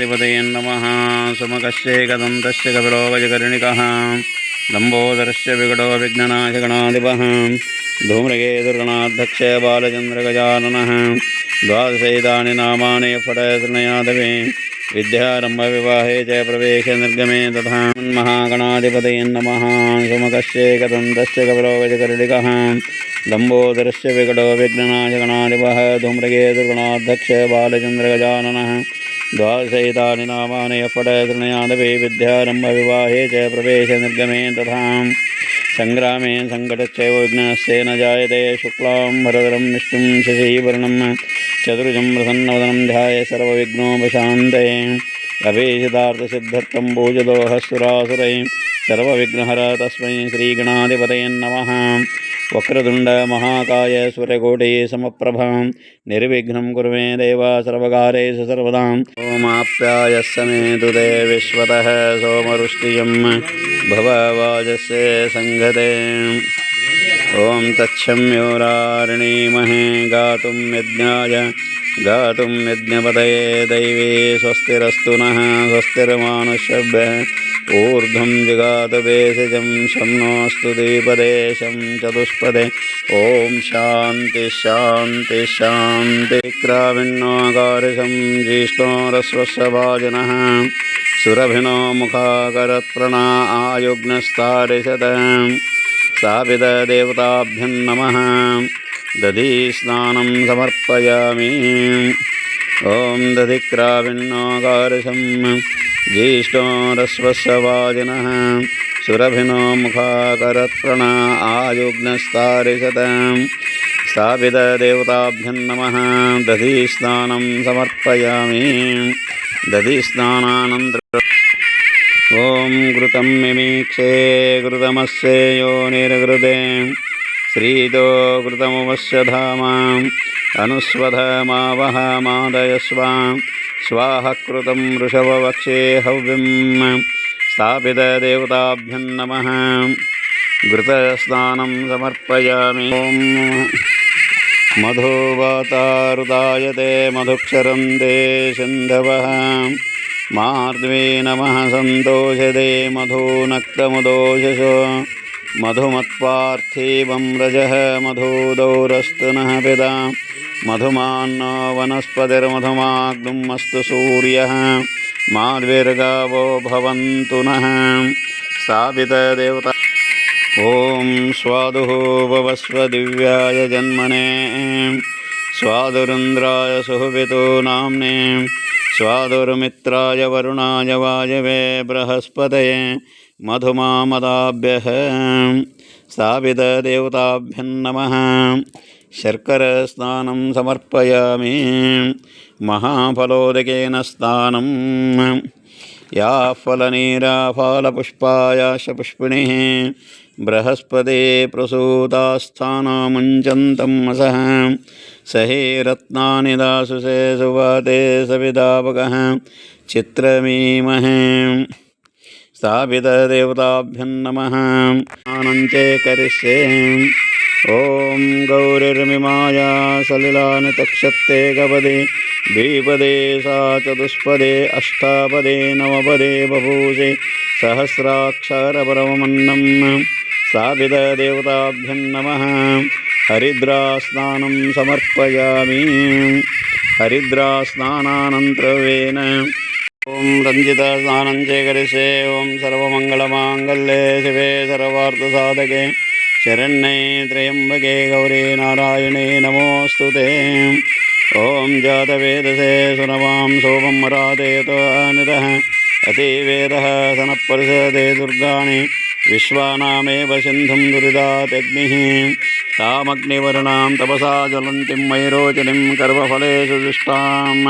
गणाधिपतये नमः। सुमुखस्यैकदन्तस्य कपिलो गजकर्णिकः लम्बोदरस्य विकटो विघ्ननाशगणाधिपः धूम्रकेतुर्गणाध्यक्ष बालचन्द्रगजाननः द्वादशैतानि नामानि फटतृणयादवे विद्यारम्भविवाहे च प्रवेशे निर्गमे तथा महागणाधिपतये नमः। सुमुखस्यैकदन्तस्य कपिलो गजकर्णिकः लम्बोदरस्य विकटो विघ्ननाशगणाधिपः धूम्रकेतुर्गणाध्यक्ष बालचन्द्रगजाननः द्वादशैतानि नामानि फटतृणयादवे विद्यारम्भविवाहे च प्रवेशे निर्गमे तथा संग्रामे संकटश्चैव विघ्नस्य न जायते। शुक्लाम्बरधरं विष्णुं शशिवर्णं चतुर्भुजं प्रसन्नवदनं ध्यायेत् सर्वविघ्नोपशान्तये। अभीष्टार्थसिद्ध्यर्थं पूजतो सुरासुरैः सर्वविघ्नहर तस्मै श्रीगणाधिपतये नमः। वक्रतुण्ड महाकाय सूर्यकोटि समप्रभा निर्विघ्नं कुरु मे देव सर्वकार्येषु सर्वदा। ओमाप्यायस्य मे तुते विश्वतः सोमरुष्टियं भववाजस्य संगते। ओं तच्छम्योरार्णीमहे गातुं यज्ञपतये दैवी स्वस्तिरस्तु नः स्वस्तिर्मानुष्यभ्यः ऊर्ध्वं जिगातवेशजं शम्नोऽस्तु द्विपदे शं चतुष्पदे। ओं शान्ति शान्ति शान्ति। क्राविण्णोऽकारशं ज्येष्ठोरस्वस्यभाजनः सुरभिनो मुखाकरत्प्रणा आयुग्नस्तारिषद स्थापितदेवताभ्यं नमः। दधिस्नानं समर्पयामि। ओं दधिक्राविण्णोऽकारशं ज्येष्ठोरस्वस्यभाजनः सुरभिनो मुखाकरत्प्रणा आयुग्नस्तारिषद स्थापितदेवताभ्यं नमः। दधिस्नानं समर्पयामि। दधिस्नानानन्तरम् ओं घृतं मिमीक्षे घृतमस्य योनिर्घृते श्रीतो घृतमुपस्य धामा अनुस्वधमावह मादयस्व स्वाहा कृतं वृषभवक्षे हव्यं स्थापितदेवताभ्यं नमः। घृतस्नानं समर्पयामि। ओं मधुवातारुदायते मधुक्षरन्ते सिन्धवः मार्द्वे नमः सन्तोषदे मधुनक्तमुदोषसो मधुमत्पार्थिवं रजः मधुदौरस्तु नः पिता मधुमान्नो वनस्पतिर्मधुमाग्नुम् अस्तु सूर्यः माद्विर्गावो भवन्तु नः। स्थापितदेवता ओं स्वादुः भवस्व दिव्याय जन्मने स्वादुरिन्द्राय सुहृतो नाम्ने स्वादुर्मित्राय वरुणाय वायवे बृहस्पतये मधुमामदाभ्यः स्थापितदेवताभ्यं नमः। शर्करस्नानं समर्पयामि। महाफलोदकेन स्नानं या फलनीराफलपुष्पायाश पुष्पिणीः बृहस्पते प्रसूतास्थानमुञ्चन्तम् असः सहे रत्नानि दासुषे सुवाते सविदापकः चित्रमीमहे। स्थापितदेवताभ्यं नमः। आनन्ते करिष्ये। ओं गौरिर्मिमाया सलिलानि तक्षत्ते गपदे द्विपदे सा चतुष्पदे अष्टापदे नवपदे बभूषे सहस्राक्षरपरमन्नं स्थापितदेवताभ्यं नमः। हरिद्रास्नानं समर्पयामि। हरिद्रास्नानानन्तरवेन ओं रञ्जितस्नानं करिष्ये। ओं सर्वमङ्गलमाङ्गल्ये शिवे सर्वार्थसाधके शरण्ये त्र्यम्बके गौरी नारायणे नमोऽस्तुते। ओं जातवेदसे सुनवां सोमं मरादेतो अनिदः अतिवेदः सनःपरिषदे दुर्गाणि विश्वानामेव सिन्धुं दुरिदात्यग्निः तामग्निवर्णां तपसा ज्वलन्तीं मयिरोचनीं कर्मफलेषु दुष्टाम्।